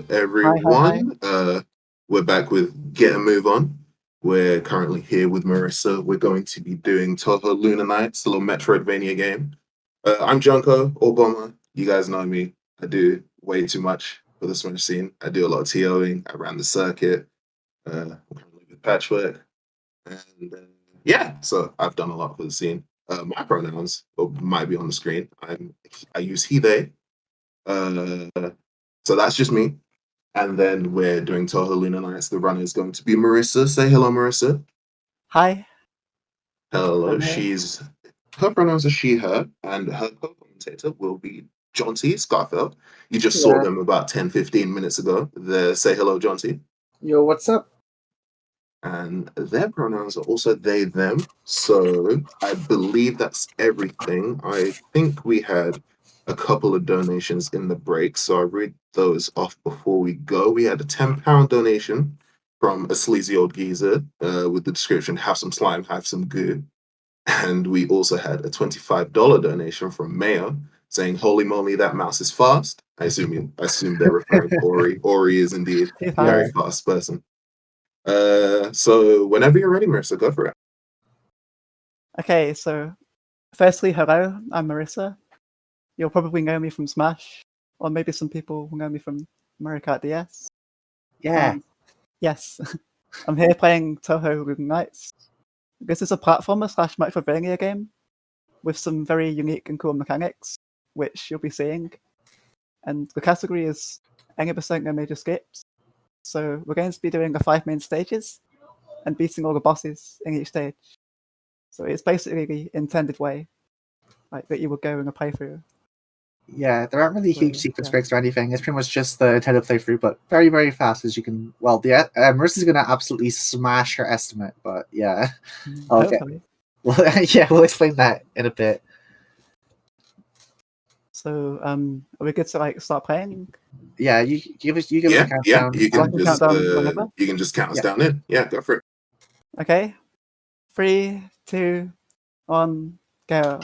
Hi. everyone. We're back with Get a Move On. We're currently here with Marissa. We're going to be doing Touhou Lunar Nights, a little Metroidvania game. I'm Junko, or Bomber. You guys know me. I do way too much for the Smash scene. I do a lot of TOing. I ran the circuit. I'm currently with Patchwork. And yeah, so I've done a lot for the scene. My pronouns might be on the screen. I use he, they. Uh, so that's just me. And then we're doing Touhou Lunar Nights. The runner is going to be Marissa. Say hello, Marissa. Hi. Hello. I'm here. Her pronouns are she, her, and her co-commentator will be Jonty Scarfeld. You just saw Yeah. them about 10, 15 minutes ago. Say hello, Jonty. Yo, what's up? And their pronouns are also they, them. So I believe that's everything. I think we had a couple of donations in the break, so I'll read those off before we go. We had a £10 donation from a sleazy old geezer with the description, have some slime, have some goo. And we also had a $25 donation from Mayo saying, holy moly, that mouse is fast. I assume they're referring to Ori. Ori is indeed a very fast person. So whenever you're ready, Marissa, go for it. Okay, so firstly, hello. I'm Marissa. You'll probably know me from Smash, or maybe some people will know me from Mario Kart DS. Yeah. Yes, I'm here playing Touhou Lunar Nights. This is a platformer / Metroidvania game with some very unique and cool mechanics, which you'll be seeing. And the category is 80% no major skips. So we're going to be doing the 5 main stages and beating all the bosses in each stage. So it's basically the intended way, like that you would go in a playthrough. Yeah, there aren't really huge sequence breaks or anything. It's pretty much just the intended playthrough, but very, very fast as you can. Well, Marissa's going to absolutely smash her estimate, but yeah. Okay. Well, yeah, we'll explain that in a bit. So, are we good to start playing? Yeah, you give us a countdown. Yeah, you can just count us down in. Yeah, go for it. Okay, 3, 2, 1, go.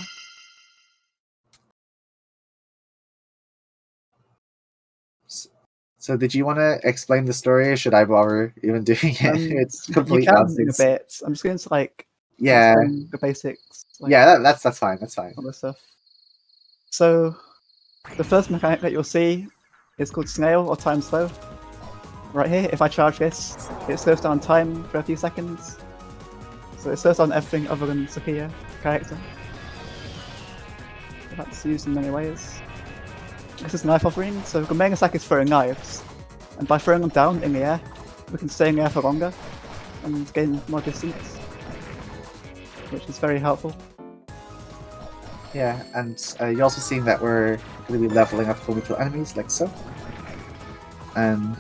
So, did you want to explain the story, or should I bother even doing it? It's complete nonsense. In a bit. I'm just going to explain the basics. That's fine. That's fine. All this stuff. So, the first mechanic that you'll see is called snail or time slow. Right here, if I charge this, it slows down time for a few seconds. So it slows down everything other than Sophia character. That's used in many ways. This is knife offering, so the main attack is throwing knives. And by throwing them down in the air, we can stay in the air for longer and gain more distance, which is very helpful. Yeah, and you're also seeing that we're going to be leveling up when we kill enemies, like so. And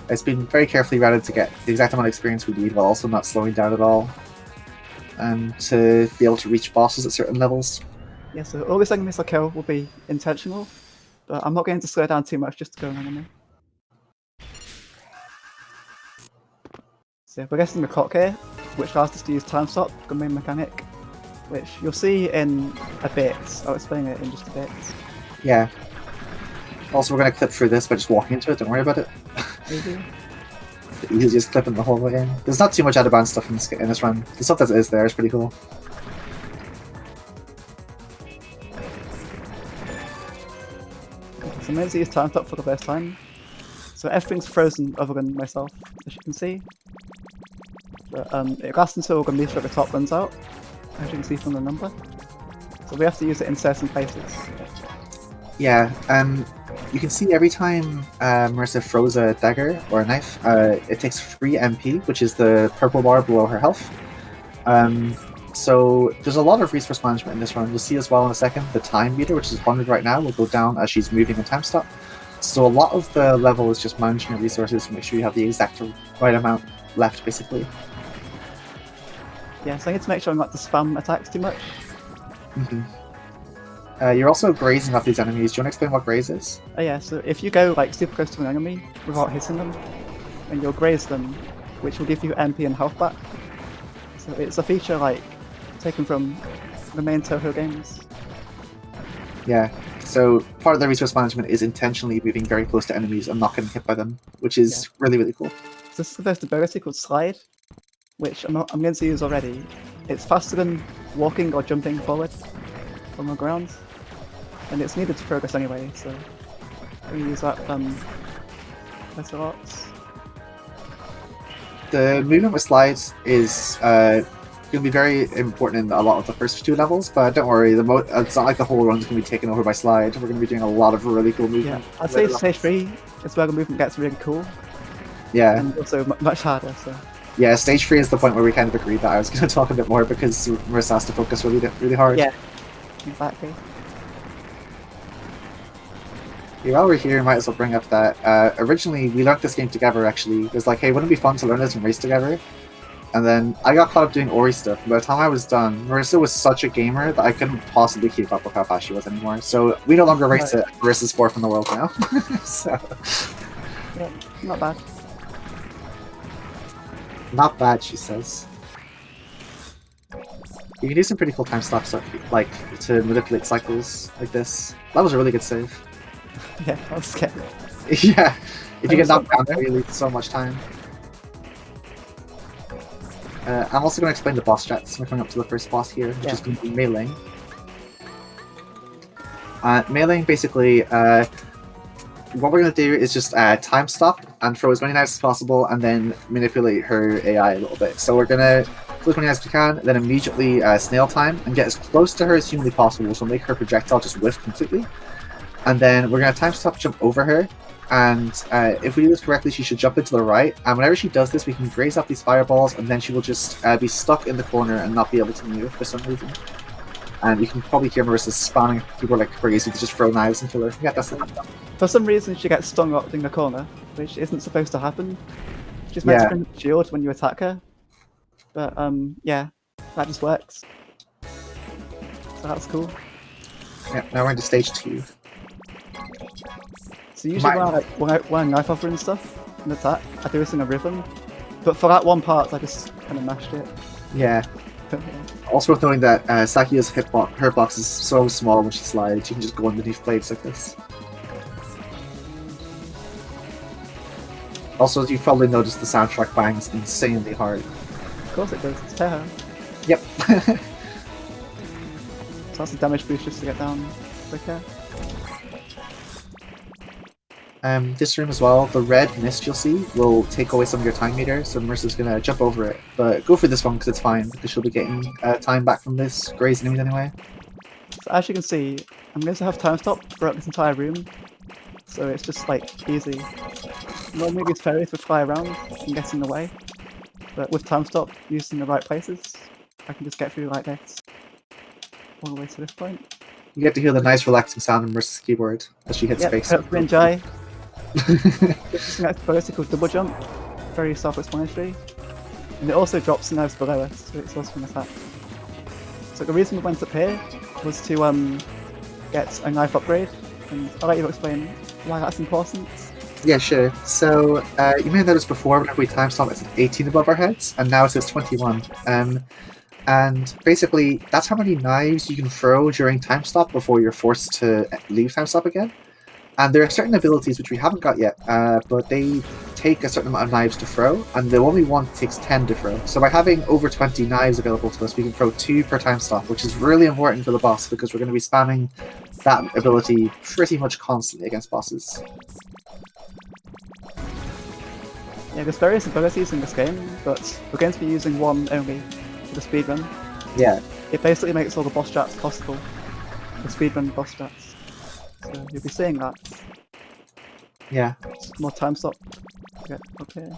it's been very carefully routed to get the exact amount of experience we need while also not slowing down at all. And to be able to reach bosses at certain levels. Yeah, so all these enemies I kill will be intentional, but I'm not going to slow down too much just to go an enemy. So we're getting the clock here, which allows us to use time stop, the main mechanic, which you'll see in a bit. I'll explain it in just a bit. Yeah. Also, we're going to clip through this by just walking into it, don't worry about it. Maybe. You just clipping the whole way in. There's not too much out of bounds stuff in this run. The stuff that is there is pretty cool. So I'm going to use time stop for the first time. So everything's frozen other than myself, as you can see. But it lasts until the meter at the top runs out, as you can see from the number. So we have to use it in certain places. Yeah, you can see every time Marissa throws a dagger or a knife, it takes 3 MP, which is the purple bar below her health. So there's a lot of resource management in this run. You'll see as well in a second, the time meter, which is 100 right now, will go down as she's moving in time stop. So a lot of the level is just managing your resources to make sure you have the exact right amount left, basically. Yeah, so I need to make sure I'm not to spam attacks too much. Mm-hmm. You're also grazing up these enemies. Do you want to explain what graze is? Oh yeah, so if you go super close to an enemy without hitting them, then you'll graze them, which will give you MP and health back. So it's a feature taken from the main Touhou games. Yeah, So part of the resource management is intentionally moving very close to enemies and not getting hit by them, which is really, really cool. So this is the first ability called Slide, which I'm going to use already. It's faster than walking or jumping forward on the ground, and it's needed to progress anyway, so we use that quite a lot. The movement with slides is going to be very important in a lot of the first 2 levels, but don't worry, it's not like the whole run's going to be taken over by slide. We're going to be doing a lot of really cool movement. Yeah, I'd say stage 3 is where the movement gets really cool. Yeah. And also much harder, so... Yeah, stage 3 is the point where we kind of agreed that I was going to talk a bit more because Marisa has to focus really hard. Yeah, exactly. Yeah, while we're here, I might as well bring up that originally we learned this game together, actually. It was like, hey, wouldn't it be fun to learn this and race together? And then I got caught up doing Ori stuff. By the time I was done, Marisa was such a gamer that I couldn't possibly keep up with how fast she was anymore. So we no longer race it. Marisa's 4th in the world now. So. Yeah, not bad. Not bad, she says. You can do some pretty cool time stops, like to manipulate cycles like this. That was a really good save. Yeah, I was scared. Yeah, if you get knocked down there, you lose so much time. I'm also going to explain the boss strats. We're coming up to the first boss here, which is going to be meleeing. Meleeing, basically, what we're going to do is just time stop and throw as many knives as possible, and then manipulate her AI a little bit. So we're going to throw as many knives as we can, then immediately snail time and get as close to her as humanly possible, so make her projectile just whiff completely. And then we're going to time stop jump over her, and if we do this correctly, she should jump into the right, and whenever she does this, we can graze off these fireballs, and then she will just be stuck in the corner and not be able to move for some reason. And you can probably hear Marisa spamming people like crazy to just throw knives and kill her. Yeah, that's it. For some reason, she gets stung up in the corner, which isn't supposed to happen. She's meant to bring shield when you attack her, but yeah, that just works. So that's cool. Yeah, now we're into stage 2. So usually when I knife off her and stuff, and attack, I do this in a rhythm. But for that one part, I just kind of mashed it. Yeah. Also worth knowing that Sakia's hitbox is so small when she slides, you can just go underneath blades like this. Also, you've probably noticed the soundtrack bangs insanely hard. Of course it does, it's Touhou. Yep. So that's a damage boost just to get down quicker. This room as well, the red mist you'll see will take away some of your time meter, so Marisa's gonna jump over it. But go for this one because it's fine, because she'll be getting time back from this grazed enemies anyway. So as you can see, I'm going to have time stop throughout this entire room, so it's just like easy. Normally these fairies would fly around and get in the way, but with time stop used in the right places, I can just get through like this, all the way to this point. You get to hear the nice relaxing sound on Marisa's keyboard as she hits space. Hope you enjoy. This is an ability called Double Jump, very self-explanatory, and it also drops the knives below us, so it's also an attack. So the reason we went up here was to get a knife upgrade, and I'll let you explain why that's important. Yeah, sure. So you may have noticed before whenever we time stop it's 18 above our heads, and now it says 21. And basically that's how many knives you can throw during time stop before you're forced to leave time stop again. And there are certain abilities which we haven't got yet, but they take a certain amount of knives to throw, and the only one takes 10 to throw. So by having over 20 knives available to us, we can throw 2 per time stop, which is really important for the boss because we're going to be spamming that ability pretty much constantly against bosses. Yeah, there's various abilities in this game, but we're going to be using one only for the speedrun. Yeah. It basically makes all the boss strats possible, the speedrun boss strats. So you'll be seeing that. Yeah. Just more time stop. Yeah, okay.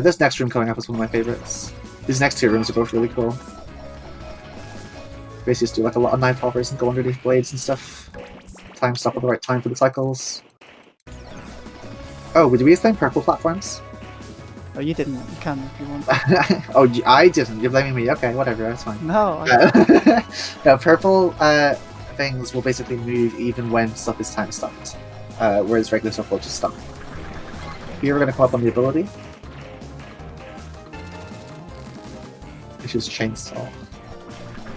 This next room coming up is one of my favorites. These next 2 rooms are both really cool. Basically just do like a lot of knife hoppers and go underneath blades and stuff. Time stop at the right time for the cycles. Oh, did we assign purple platforms? Oh, you didn't. You can if you want. Oh, I didn't. You're blaming me. Okay, whatever. That's fine. No. No, purple things will basically move even when stuff is time stopped, whereas regular stuff will just stop. Here we're going to come up on the ability, which is Chainsaw. Are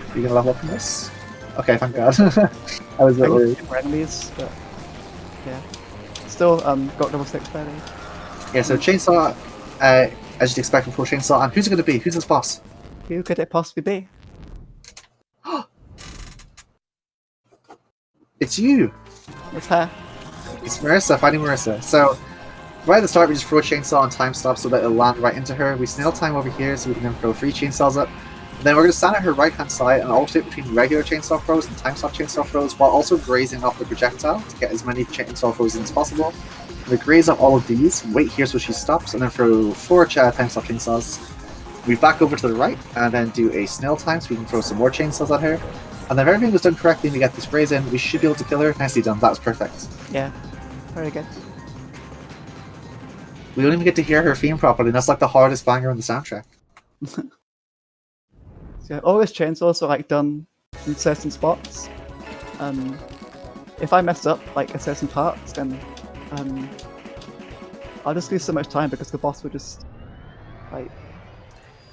you going to level up from this? Okay, thank God. I was a bit worried. More enemies, but yeah. Still got double six barely. Yeah, so Chainsaw, as you'd expect from Pro Chainsaw, and who's it going to be? Who's this boss? Who could it possibly be? It's you! It's her. It's Marisa, fighting Marisa. So, right at the start, we just throw a chainsaw and time stop so that it'll land right into her. We snail time over here so we can then throw 3 chainsaws up. And then we're going to stand at her right hand side and alternate between regular chainsaw throws and time stop chainsaw throws while also grazing off the projectile to get as many chainsaw throws in as possible. We graze off all of these, wait here so she stops, and then throw 4 time stop chainsaws. We back over to the right and then do a snail time so we can throw some more chainsaws at her. And if everything was done correctly and we get this graze in, we should be able to kill her. Nicely done, that was perfect. Yeah, very good. We don't even get to hear her theme properly, and that's like the hardest banger on the soundtrack. So all these chainsaws are like done in certain spots. If I mess up like a certain parts, then I'll just lose so much time because the boss would just like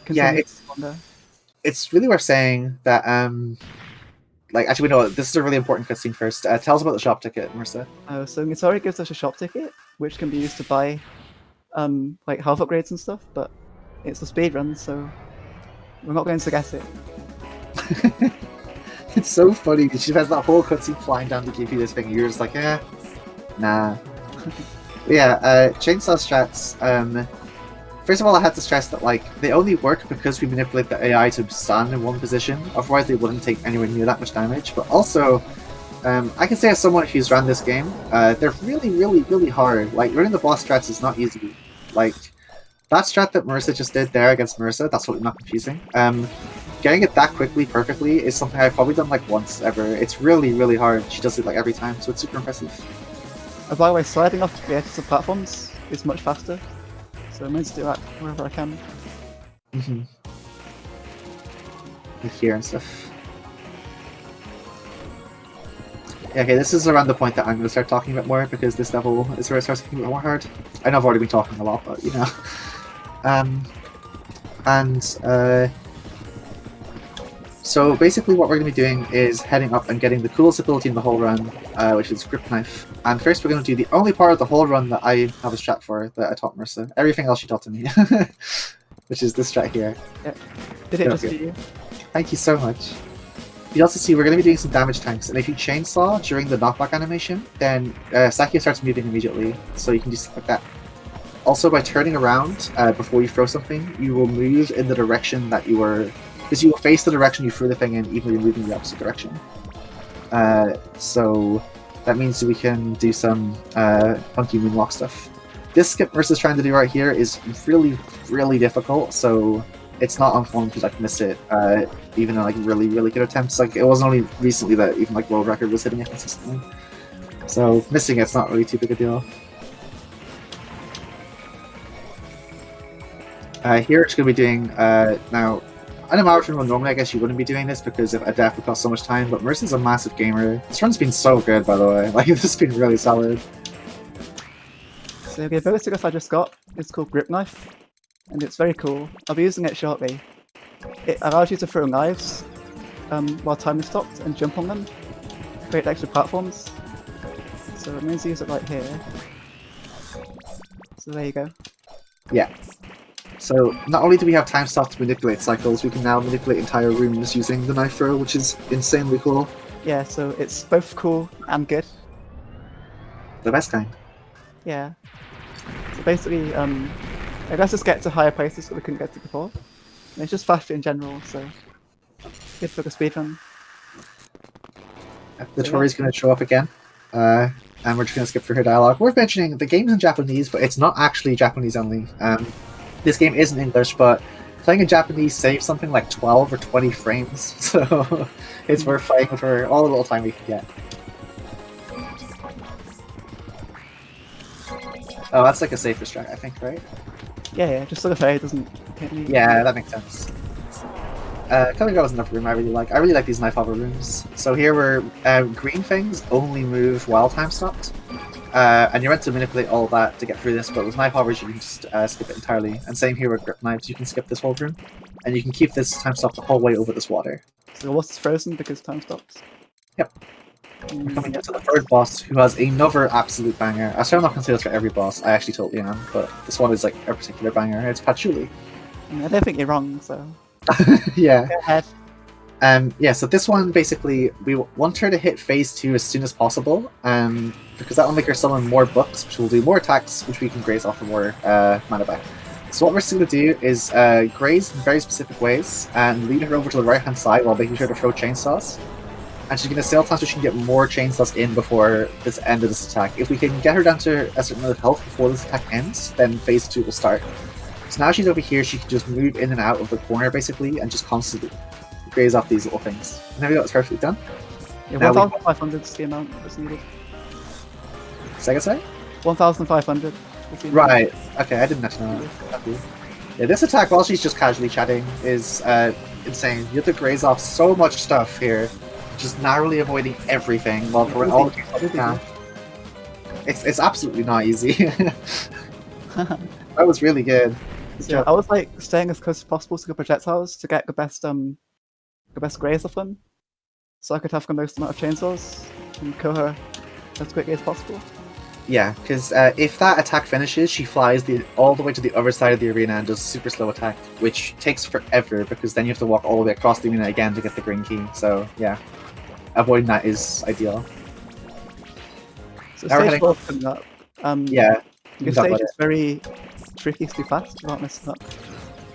continue to wander. It's really worth saying that like actually no, this is a really important cutscene first. Tell us about the shop ticket, Marisa. So Misori gives us a shop ticket, which can be used to buy like health upgrades and stuff, but it's a speed run, so we're not going to get it. It's so funny. She has that whole cutscene flying down to give you this thing, and you're just like, nah. Yeah, chainsaw strats. First of all, I have to stress that like they only work because we manipulate the AI to stand in one position. Otherwise, they wouldn't take anywhere near that much damage. But also, I can say as someone who's run this game, they're really, really, really hard. Like running the boss strats is not easy. Like that strat that Marisa just did there against Marisa, that's totally not confusing. Getting it that quickly, perfectly, is something I've probably done like once ever. It's really, really hard. She does it like every time, so it's super impressive. By the way, sliding off the edges of platforms is much faster, so I'm going to do that wherever I can. Mm-hmm. Like here and stuff. Yeah, okay, this is around the point that I'm going to start talking a bit more, because this level is where it starts getting a bit more hard. I know I've already been talking a lot, but you know. So basically what we're going to be doing is heading up and getting the coolest ability in the whole run, which is Grip Knife. And first we're going to do the only part of the whole run that I have a strat for, that I taught Marisa. Everything else she taught to me. Which is this strat here. Yeah. Did it just do you? Like you so much. You also see we're going to be doing some damage tanks, and if you chainsaw during the knockback animation, then Sakia starts moving immediately, so you can do stuff like that. Also, by turning around before you throw something, you will move in the direction that you were... Because you will face the direction you threw the thing in, even though you're moving in the opposite direction. So that means we can do some funky moonwalk stuff. This skip versus trying to do right here is really, really difficult, so it's not unfun to like miss it, even in like really, really good attempts. Like it wasn't only recently that even like world record was hitting it consistently. So missing it's not really too big a deal. Here it's going to be doing now. I know normally I guess you wouldn't be doing this because a death would cost so much time, but Marisa's a massive gamer. This run's been so good, by the way. Like this has been really solid. So the ability I just got is called Grip Knife, and it's very cool. I'll be using it shortly. It allows you to throw knives while time is stopped and jump on them, create extra platforms. So I'm going to use it right here. So there you go. Yeah. So not only do we have time stop to manipulate cycles, we can now manipulate entire rooms using the knife throw, which is insanely cool. Yeah, so it's both cool and good. The best kind. Yeah. So basically, I guess just get to higher places that we couldn't get to before. And it's just faster in general, so good for the speedrun. The Tori's going to show up again, and we're just going to skip through her dialogue. Worth mentioning, the game's in Japanese, but it's not actually Japanese only. This game is in English, but playing in Japanese saves something like 12 or 20 frames, so it's worth fighting with her all the little time we can get. Oh, that's like a safer strat, I think, right? Yeah, just so the fairy doesn't hit me. Yeah, that makes sense. Kamigawa is another room I really like. I really like these knife hover rooms. So here we're green things only move while time stopped. and you're meant to manipulate all that to get through this, but with knife hovers you can just skip it entirely. And same here with grip knives, you can skip this whole room, and you can keep this time stop the whole way over this water. So what's frozen because time stops? Yep. We're coming into the third boss, who has another absolute banger. I swear I'm not going to say this for every boss, I actually totally am, but this one is like a particular banger. It's Patchouli. I don't think you're wrong, so... Yeah. Go ahead. Yeah, so this one, basically, we want her to hit phase 2 as soon as possible, because that will make her summon more books, which will do more attacks, which we can graze off for more mana back. So what we're still going to do is graze in very specific ways, and lead her over to the right-hand side while making sure to throw chainsaws. And she's going to sail time so she can get more chainsaws in before this end of this attack. If we can get her down to a certain amount of health before this attack ends, then phase 2 will start. So now she's over here, she can just move in and out of the corner, basically, and just constantly graze off these little things. And there we go, it's perfectly done. Yeah, Now 1,500 is the amount that's needed. Second say? 1,500. Right, okay, I didn't actually know that. Yeah, this attack, while she's just casually chatting, is insane. You have to graze off so much stuff here, just narrowly avoiding everything while throwing all the stuff down. It's absolutely not easy. That was really good. Yeah, I was like staying as close as possible to the projectiles to get the best graze of them, so I could have the most amount of chainsaws and kill her as quickly as possible. Yeah, because if that attack finishes, she flies all the way to the other side of the arena and does a super slow attack, which takes forever because then you have to walk all the way across the arena again to get the green key. So yeah, avoiding that is ideal. So Now we're stage 4 coming up. Yeah, The stage is very tricky to do fast without messing up,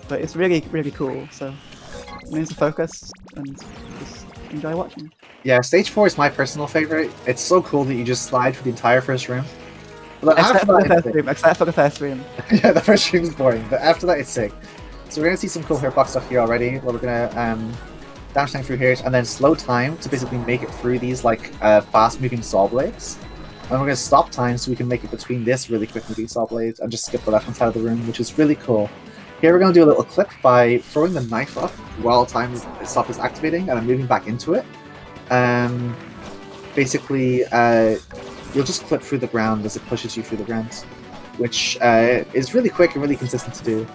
but it's really, really cool, so it means to focus and just enjoy watching. Yeah, stage 4 is my personal favorite. It's so cool that you just slide for the entire first room. But Except after for the that, first room, except for the first room. yeah, the first room is boring, but after that it's sick. So we're going to see some cool hitbox stuff here already, where we're going to dash time through here, and then slow time to basically make it through these like fast-moving saw blades. And we're going to stop time so we can make it between this really quick-moving saw blades and just skip the left-hand side of the room, which is really cool. Here we're going to do a little clip by throwing the knife up while time stop is activating, and then moving back into it. Basically, you'll just clip through the ground as it pushes you through the ground, which is really quick and really consistent to do.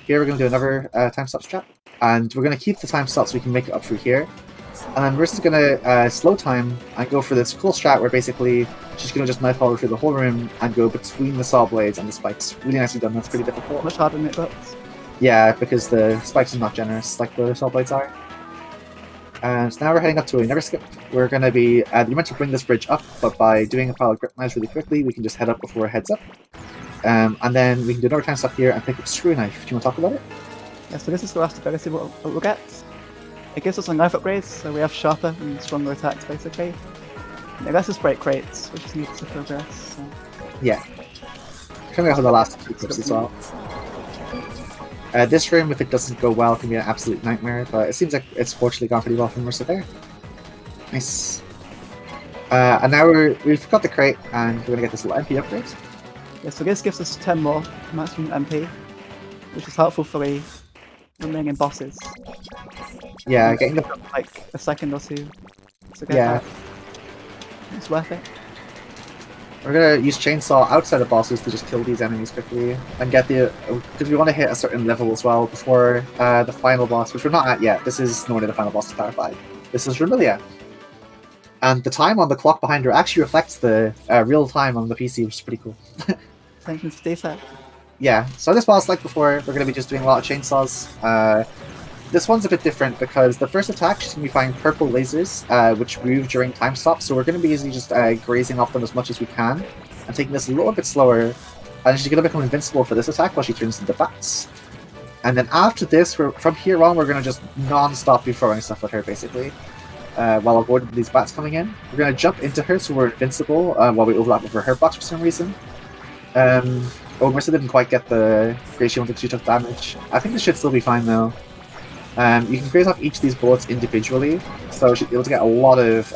Here we're going to do another time stop strat, and we're going to keep the time stop so we can make it up through here. And then Marisa's going to slow time and go for this cool strat where basically she's going to just knife follow through the whole room and go between the saw blades and the spikes. Really nicely done, that's pretty difficult. Much harder than it looks. Yeah, because the spikes are not generous like the saw blades are. And now we're heading up to another skip. We're going to be... you're meant to bring this bridge up, but by doing a pile of grip knives really quickly, we can just head up before it heads up. And then we can do another time stop here and pick up Screw Knife. Do you want to talk about it? Yeah, so this is the last ability we'll get. It gives us a knife upgrades, so we have sharper and stronger attacks basically. And it lets us break crates, which is needed to progress. So. Yeah. Coming out of the last two clips as well. This room, if it doesn't go well, can be an absolute nightmare, but it seems like it's fortunately gone pretty well for Marisa there. Nice. And now we've got the crate, and we're going to get this little MP upgrade. Yeah, so this gives us 10 more maximum MP, which is helpful for the remaining bosses. Yeah, getting the... like a second or two to get Yeah. that. It's worth it. We're going to use Chainsaw outside of bosses to just kill these enemies quickly, and get the... because we want to hit a certain level as well before the final boss, which we're not at yet. This is normally the final boss to clarify. This is Remilia. And the time on the clock behind her actually reflects the real time on the PC, which is pretty cool. Attention to detail. Yeah, so this boss, like before, we're going to be just doing a lot of chainsaws. This one's a bit different because the first attack, she's going to be firing purple lasers, which move during time stops, so we're going to be usually just grazing off them as much as we can, and taking this a little bit slower, and she's going to become invincible for this attack while she turns into bats. And then after this, from here on, we're going to just non-stop be throwing stuff at her, basically, while avoiding these bats coming in. We're going to jump into her so we're invincible while we overlap with her hurtbox for some reason. Oh, Marisa didn't quite get the graze she wanted because she took damage. I think this should still be fine though. You can graze off each of these bullets individually, so she'll be able to get a lot of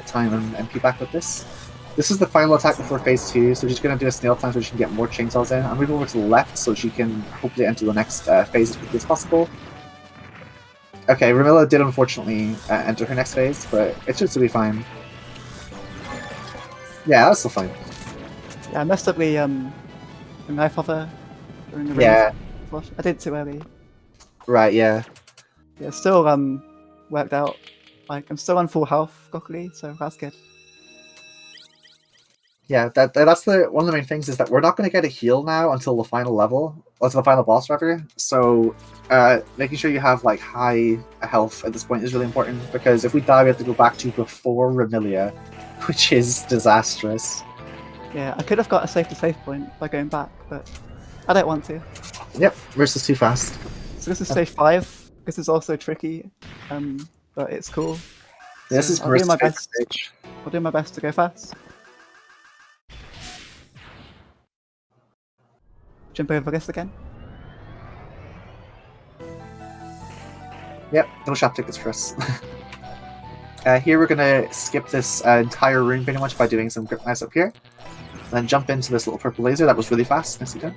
time and MP back with this. This is the final attack before phase 2, so she's going to do a snail time so she can get more chainsaws in. I'm moving over to the left so she can hopefully enter the next phase as quickly as possible. Okay, Ramilla did unfortunately enter her next phase, but it should still be fine. Yeah, that's still fine. Yeah, I messed up the knife hover during the Yeah, flush. I did it too early. right, yeah. Yeah, still worked out. Like I'm still on full health, luckily, so that's good. Yeah, that's one of the main things is that we're not going to get a heal now until the final level, until the final boss, rather. So, making sure you have like high health at this point is really important because if we die, we have to go back to before Remilia, which is disastrous. Yeah, I could have got a save point by going back, but I don't want to. Yep, versus too fast. So this is stage 5. This is also tricky, but it's cool. This So is I'll do my favorite best. stage. I'll do my best to go fast. Jump over this again. Yep, no shop tickets for us. Here we're gonna skip this entire room pretty much by doing some grip knives up here. Then jump into this little purple laser that was really fast, nicely done.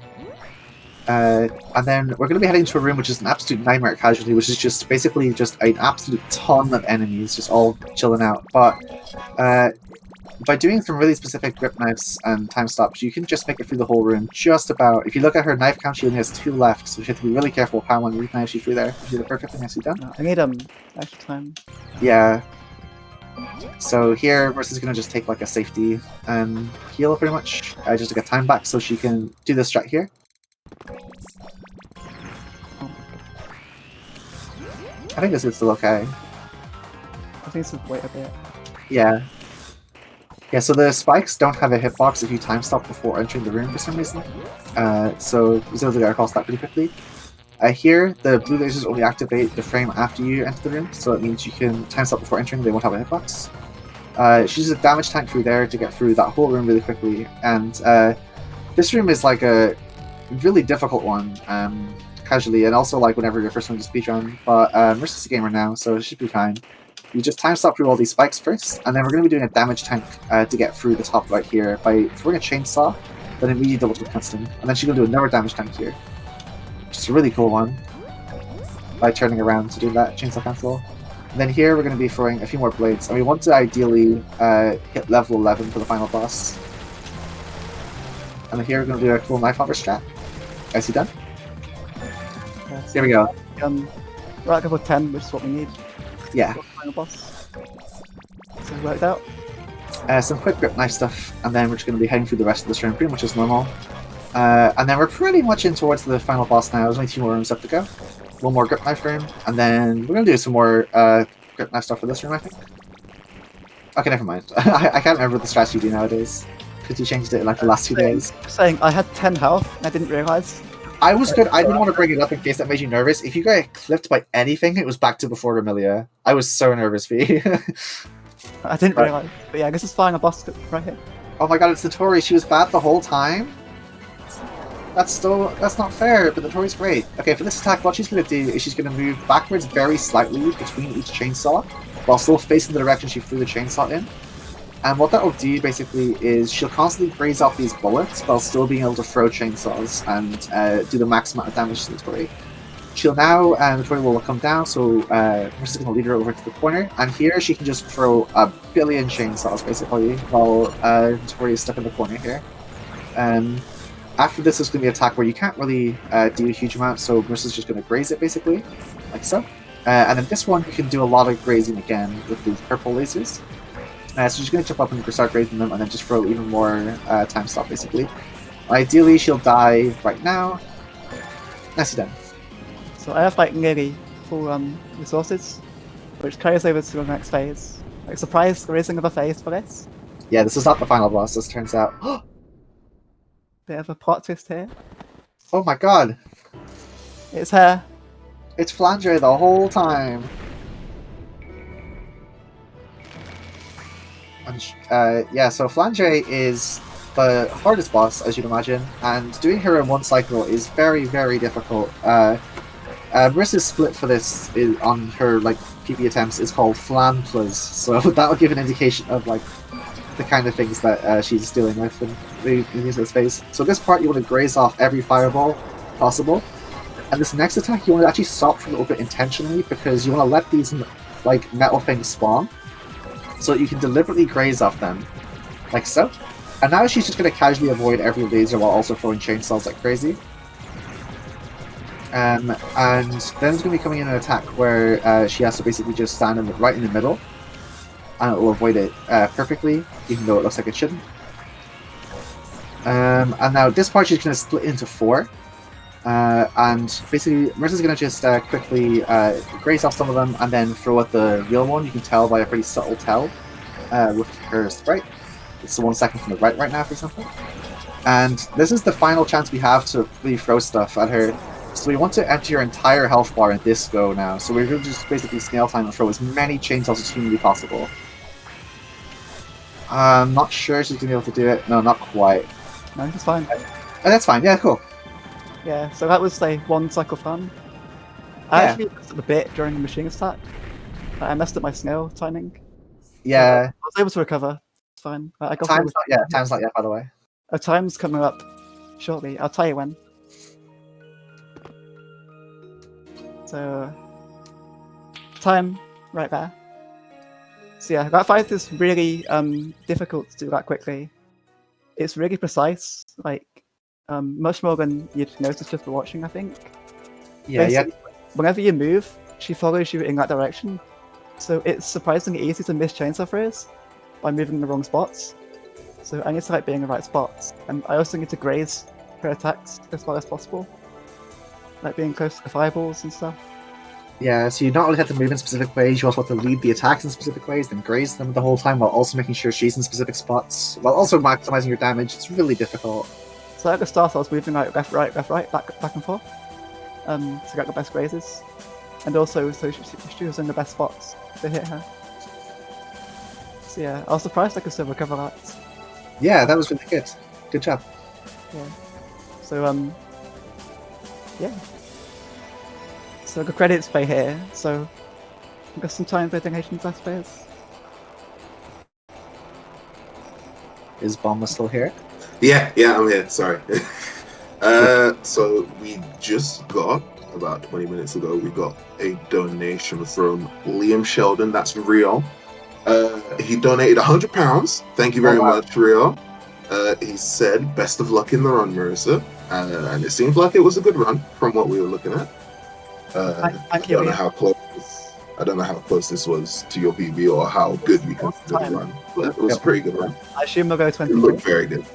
And then we're going to be heading to a room which is an absolute nightmare casualty, which is just basically just an absolute ton of enemies just all chilling out. But by doing some really specific grip knives and time stops, you can just make it through the whole room just about. If you look at her knife count, she only has 2 left, so you have to be really careful of how many knives she threw there. She did it perfectly nicely done. I need extra time. Yeah. So here, Marissa's going to just take like a safety heal pretty much, just to get time back so she can do this strat here. I think this is still okay. I think this wait a bit. Yeah. Yeah, so the spikes don't have a hitbox if you time stop before entering the room for some reason. So you're able to get across that pretty quickly. Here, the blue lasers only activate the frame after you enter the room, so it means you can time stop before entering, they won't have a hitbox. She uses a damage tank through there to get through that whole room really quickly, and this room is like a really difficult one, casually, and also like whenever you're first one to speedrun, but Marissa's a gamer now, so it should be fine. You just time stop through all these spikes first, and then we're going to be doing a damage tank to get through the top right here by throwing a chainsaw, then immediately double click constant, and then she's going to do another damage tank here. Which is a really cool one, by turning around to do that chainsaw cancel. And then here we're going to be throwing a few more blades, and we want to ideally hit level 11 for the final boss. And then here we're going to do a cool knife hopper strat. Nicely done. Yeah, so Here we go. right level 10, which is what we need. Yeah. For the final boss. So it worked out. Some quick grip knife stuff, and then we're just going to be heading through the rest of this room pretty much as normal. And then we're pretty much in towards the final boss now. There's only 2 more rooms left to go. One more grip knife room, and then we're going to do some more grip knife stuff for this room, I think. Okay, never mind. I can't remember what the strategy do nowadays, because you changed it in like the last 2 days. Saying I had 10 health, and I didn't realise. I was good. I didn't want to bring it up in case that made you nervous. If you got clipped by anything, it was back to before Remilia. I was so nervous for you. I didn't realise. But yeah, this is flying a boss right here. Oh my god, it's the Tori. She was bad the whole time? That's not fair, but the Tori's great. Okay, for this attack, what she's going to do is she's going to move backwards very slightly between each chainsaw, while still facing the direction she threw the chainsaw in. And what that will do, basically, is she'll constantly graze off these bullets while still being able to throw chainsaws and do the max amount of damage to the Tori. She'll now, the Tori will come down, so we're just going to lead her over to the corner, and here she can just throw a billion chainsaws, basically, while the Tori is stuck in the corner here. After this is going to be an attack where you can't really do a huge amount, so Marissa's just going to graze it, basically, like so. And then this one, you can do a lot of grazing again with these purple lasers. So she's going to jump up and start grazing them, and then just throw even more time stop, basically. Ideally, she'll die right now. Nicely done. So I have like nearly full resources, which carries over to the next phase. Like surprise, there is another phase for this. Yeah, this is not the final boss, as it turns out. Bit of a plot twist here. Oh my god! It's her. It's Flandre the whole time! And, yeah, so Flandre is the hardest boss, as you'd imagine, and doing her in one cycle is very, very difficult. Marissa's split for this on her like PvP attempts is called Flanplas, so that'll give an indication of like the kind of things that she's dealing with in this phase. So this part you want to graze off every fireball possible, and this next attack you want to actually stop for a little bit intentionally because you want to let these like metal things spawn, so that you can deliberately graze off them, like so. And now she's just going to casually avoid every laser while also throwing chainsaws like crazy. And then there's going to be coming in an attack where she has to basically just stand right in the middle. And it will avoid it perfectly, even though it looks like it shouldn't. And now this part she's going to split into 4. And basically Marisa's going to just quickly graze off some of them and then throw at the real one. You can tell by a pretty subtle tell with her sprite. It's the 1 second from the right now, for example. And this is the final chance we have to really throw stuff at her. So we want to empty your entire health bar in this go now. So we're going to just basically snail time and throw as many chainsaws as humanly possible. I'm not sure she's going to be able to do it. No, not quite. No, it's fine. Oh, that's fine. Yeah, cool. Yeah, so that was like 1 cycle fun. I actually messed up a bit during the machine attack. I messed up my snail timing. Yeah. I was able to recover. It's fine. I got time's not yet, by the way. A time's coming up shortly. I'll tell you when. So, time right there. So yeah, that fight is really difficult to do that quickly. It's really precise, like much more than you'd notice just for watching, I think. Yeah. Whenever you move, she follows you in that direction. So it's surprisingly easy to miss chainsaw throws by moving in the wrong spots. So I need to like be in the right spots, and I also need to graze her attacks as well as possible, like being close to the fireballs and stuff. Yeah, so you not only have to move in specific ways, you also have to lead the attacks in specific ways, then graze them the whole time while also making sure she's in specific spots, while also maximizing your damage. It's really difficult. So at the start I was moving like left, right, back and forth, to get the best grazes, and also so she was in the best spots to hit her. So yeah, I was surprised I could still recover that. Yeah, that was really good. Good job. Yeah. So yeah. So the credits play here, so I've got some time for donations, I suppose. Is Bomba still here? Yeah, I'm here. Sorry. So we just got, about 20 minutes ago, we got a donation from Liam Sheldon. That's real. He donated £100. Thank you very much, Rio. He said, "Best of luck in the run, Marisa." And it seems like it was a good run from what we were looking at. I don't know how close this was to your PB or how good you consider the run, but it was a pretty good run. I assume we'll go 23. It looked very good.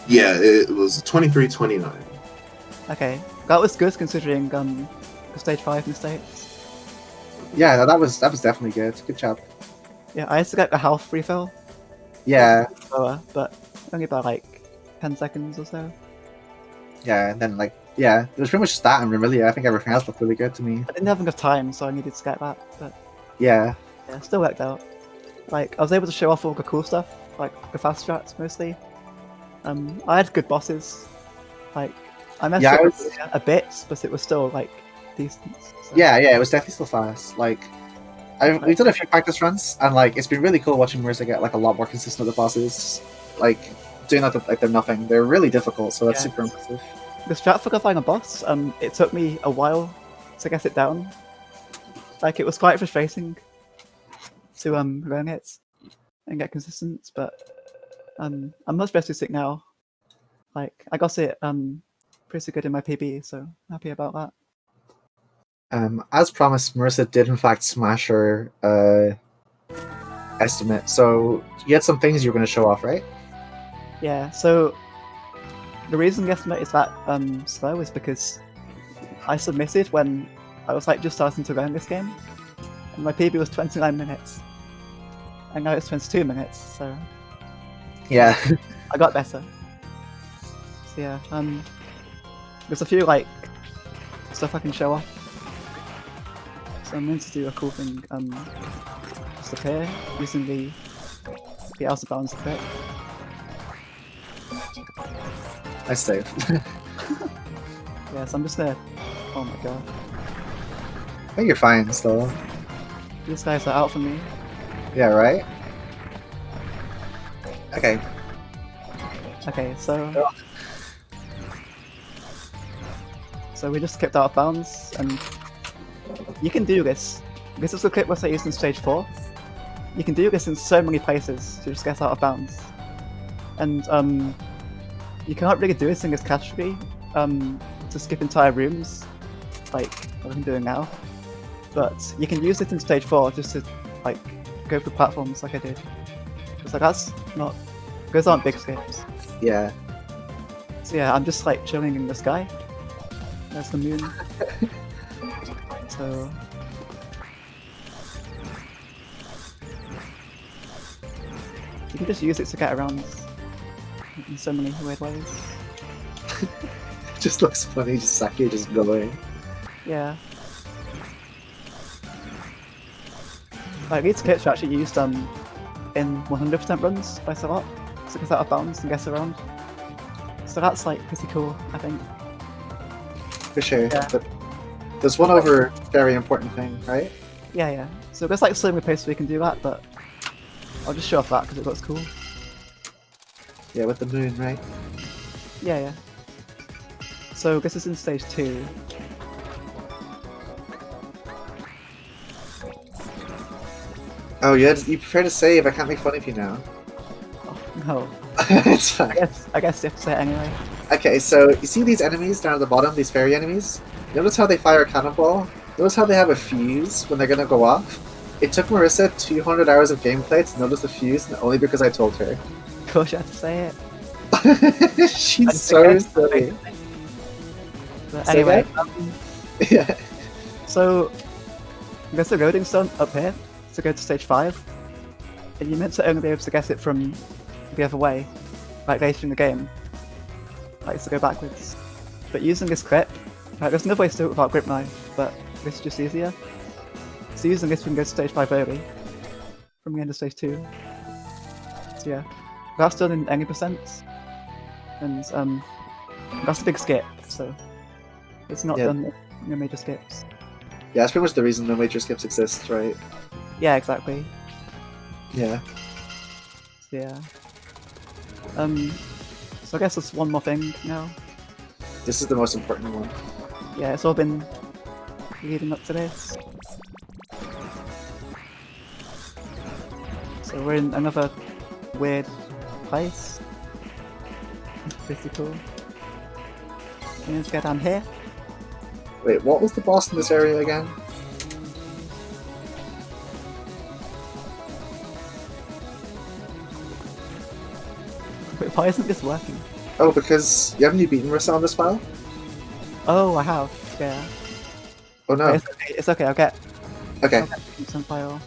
Yeah, it was 23-29. Okay, that was good considering the stage 5 mistakes. Yeah, that was definitely good. Good job. Yeah, I had to get the health refill. Yeah. Slower, but only about like 10 seconds or so. Yeah, and then like yeah, it was pretty much just that, and really, I think everything else looked really good to me. I didn't have enough time, so I needed to get that, but yeah, it still worked out. Like, I was able to show off all the cool stuff, like the fast strats mostly. I had good bosses. Like, I messed up a bit, but it was still like decent. So. Yeah, it was definitely still fast. Like, we've done a few practice runs, and like it's been really cool watching Marisa get like a lot more consistent with the bosses. Like doing that like they're nothing. They're really difficult, so that's super impressive. The strat for finding a boss, it took me a while to get it down. Like, it was quite frustrating to learn it and get consistent, but I'm much better at it now. Like, I got it pretty good in my PB, so happy about that. As promised, Marisa did in fact smash her estimate, so you had some things you were going to show off, right? Yeah, so the reason the estimate is that slow is because I submitted when I was like just starting to learn this game, and my PB was 29 minutes, and now it's 22 minutes, so yeah, I got better. So yeah, there's a few like stuff I can show off. So I'm going to do a cool thing, just up here, using the out of bounds effect. I saved. Yeah, so I'm just gonna... Oh my god. I think you're fine still. These guys are out for me. Yeah, right? Okay. Okay, so... So we just skipped out of bounds, and you can do this. This is the clip what I used in stage 4. You can do this in so many places to just get out of bounds. and you can't really do anything as casually to skip entire rooms, like what I'm doing now. But you can use it in stage 4 just to like go for platforms like I did. Because like those aren't big skips. Yeah. So yeah, I'm just like chilling in the sky. There's the moon. So you can just use it to get around in so many weird ways. Just looks funny, just Saki just going. Yeah. Like these kits are actually used in 100% runs by Salat, so it goes out of bounds and gets around. So that's like pretty cool, I think. For sure. Yeah. But there's one over very important thing, right? Yeah. So there's like so many places we can do that, but I'll just show off that because it looks cool. Yeah, with the moon, right? Yeah. So this is in stage 2. Oh, yeah, you prefer to save. I can't make fun of you now. Oh, no. It's fine. I guess you have to say it anyway. Okay, so you see these enemies down at the bottom, these fairy enemies? Notice how they fire a cannonball? Notice how they have a fuse when they're gonna go off? It took Marisa 200 hours of gameplay to notice the fuse, and only because I told her. Of course you have to say it. She's so silly. But Say anyway, Yeah. so there's the loading stone up here to go to stage 5, and you're meant to only be able to get it from the other way, like later in the game, like to go backwards. But using this clip, like there's another way to do it without grip knife, but this is just easier. So using this we can go to stage 5 early, from the end of stage 2. So yeah, that's done in any percent, and that's a big skip, so it's not done in major skips. Yeah, that's pretty much the reason no major skips exist, right? Yeah, exactly. Yeah. Yeah. So I guess there's one more thing now. This is the most important one. Yeah, it's all been leading up to this. So we're in another weird place. Pretty cool. Let's get down here. Wait, what was the boss in this area again? Wait, why isn't this working? Oh, because haven't you beaten Marisa on this file? Oh, I have. Yeah. Oh no. Wait, it's okay. I'll get Okay. some file.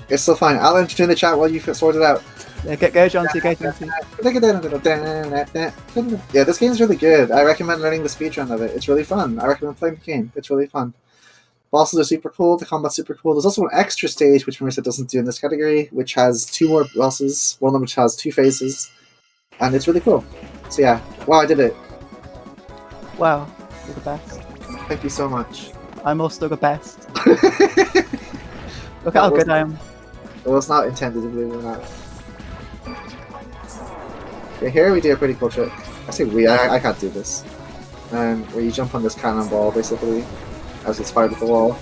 It's still fine. I'll entertain the chat while you sort it out. Yeah, go John T. Go John T. Yeah, this game's really good. I recommend learning the speedrun of it. It's really fun. I recommend playing the game. It's really fun. Bosses are super cool. The combat's super cool. There's also an extra stage, which Marisa doesn't do in this category, which has 2 more bosses. One of them which has 2 phases. And it's really cool. So yeah. Wow, I did it. Wow, you're the best. Thank you so much. I'm also the best. It Look at how good I am. was not intended, believe it or not. Okay, here we do a pretty cool trick. I say we, I can't do this. Where you jump on this cannonball, basically, as it's fired at the wall.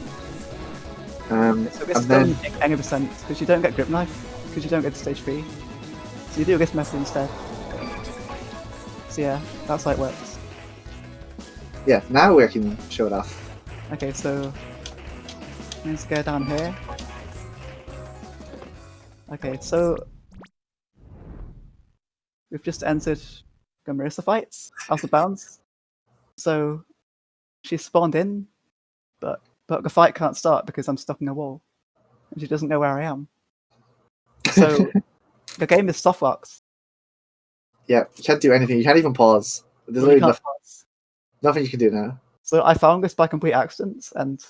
So this and then, doesn't take any percent, because you don't get grip knife, because you don't get to stage 3. So you do this method instead. So yeah, that's how it works. yeah, now we can show it off. Okay, so let's go down here. Okay, so we've just entered the Marisa fights out of bounds. So she spawned in, but the fight can't start because I'm stuck in a wall, and she doesn't know where I am. So the game is soft locked. Yeah, you can't do anything. You can't even pause. There's Well, you literally can't pause. nothing you can do now. So I found this by complete accident, and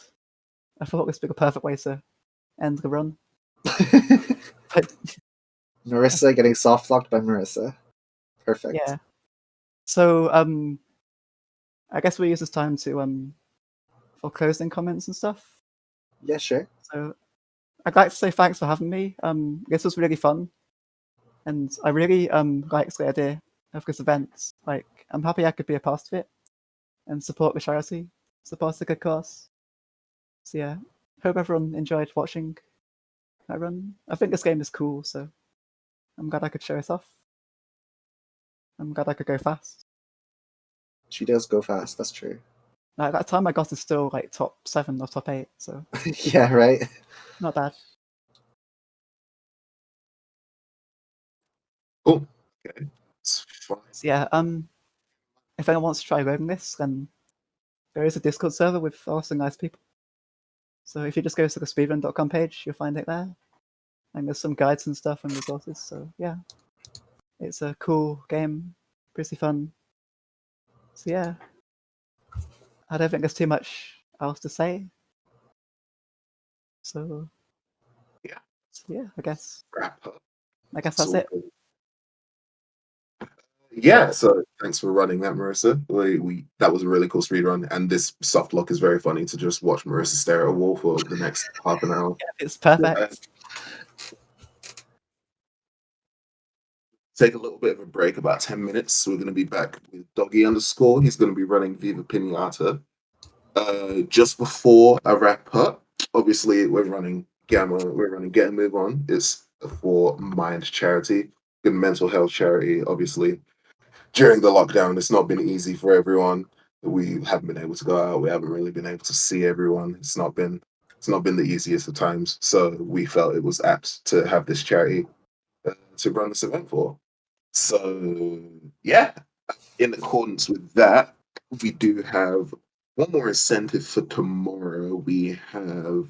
I thought this would be a perfect way to end the run. But Marisa getting soft locked by Marisa. Perfect. yeah. So I guess we use this time to for closing comments and stuff. Yeah, sure. So I'd like to say thanks for having me. This was really fun, and I really liked the idea of this event. Like, I'm happy I could be a part of it and support the charity, support a good cause. So yeah, hope everyone enjoyed watching that run. I think this game is cool, so I'm glad I could show it off. I'm glad I could go fast. She does go fast. That's true. Like, that time I got is still like top 7 or top 8, so Yeah, right. not bad. Cool. Okay. It's fine. So yeah, if anyone wants to try running this, then there is a Discord server with also nice people. So if you just go to the speedrun.com page, you'll find it there. And there's some guides and stuff and resources. So yeah, it's a cool game, pretty fun. So yeah, I don't think there's too much else to say. So Yeah. I guess Wrap up. that's So, it. yeah, so thanks for running that, Marissa. That was a really cool speed run, and this soft lock is very funny to just watch Marissa stare at a wall for the next half an hour. Yeah, it's perfect. Take a little bit of a break, about 10 minutes. We're going to be back with Doggy underscore. He's going to be running Viva Pinata. Just before I wrap up, obviously we're running Gamma, we're running Get a Move On. It's for Mind Charity, good mental health charity. Obviously, during the lockdown, it's not been easy for everyone. We haven't been able to go out. We haven't really been able to see everyone. It's not been the easiest of times. So we felt it was apt to have this charity to run this event for. So yeah, in accordance with that, we do have one more incentive for tomorrow. We have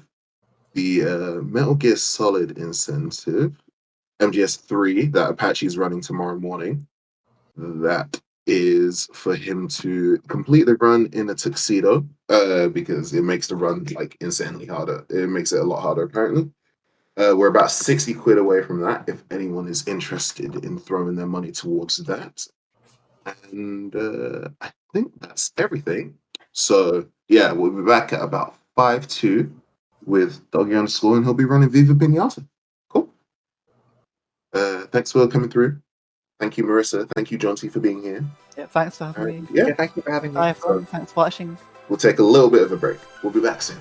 the Metal Gear Solid incentive, MGS3, that Apache is running tomorrow morning. That is for him to complete the run in a tuxedo, because it makes the run like insanely harder. It makes it a lot harder, apparently. We're about 60 quid away from that if anyone is interested in throwing their money towards that. And I think that's everything. So yeah, we'll be back at about 5-2 with Doggy underscore, and he'll be running Viva Pinata. Cool. Thanks for coming through. Thank you, Marissa. Thank you, John T, for being here. Yeah, thanks for having me. Yeah, Thank you for having me. Bye everyone. Thanks for watching. we'll take a little bit of a break. We'll be back soon.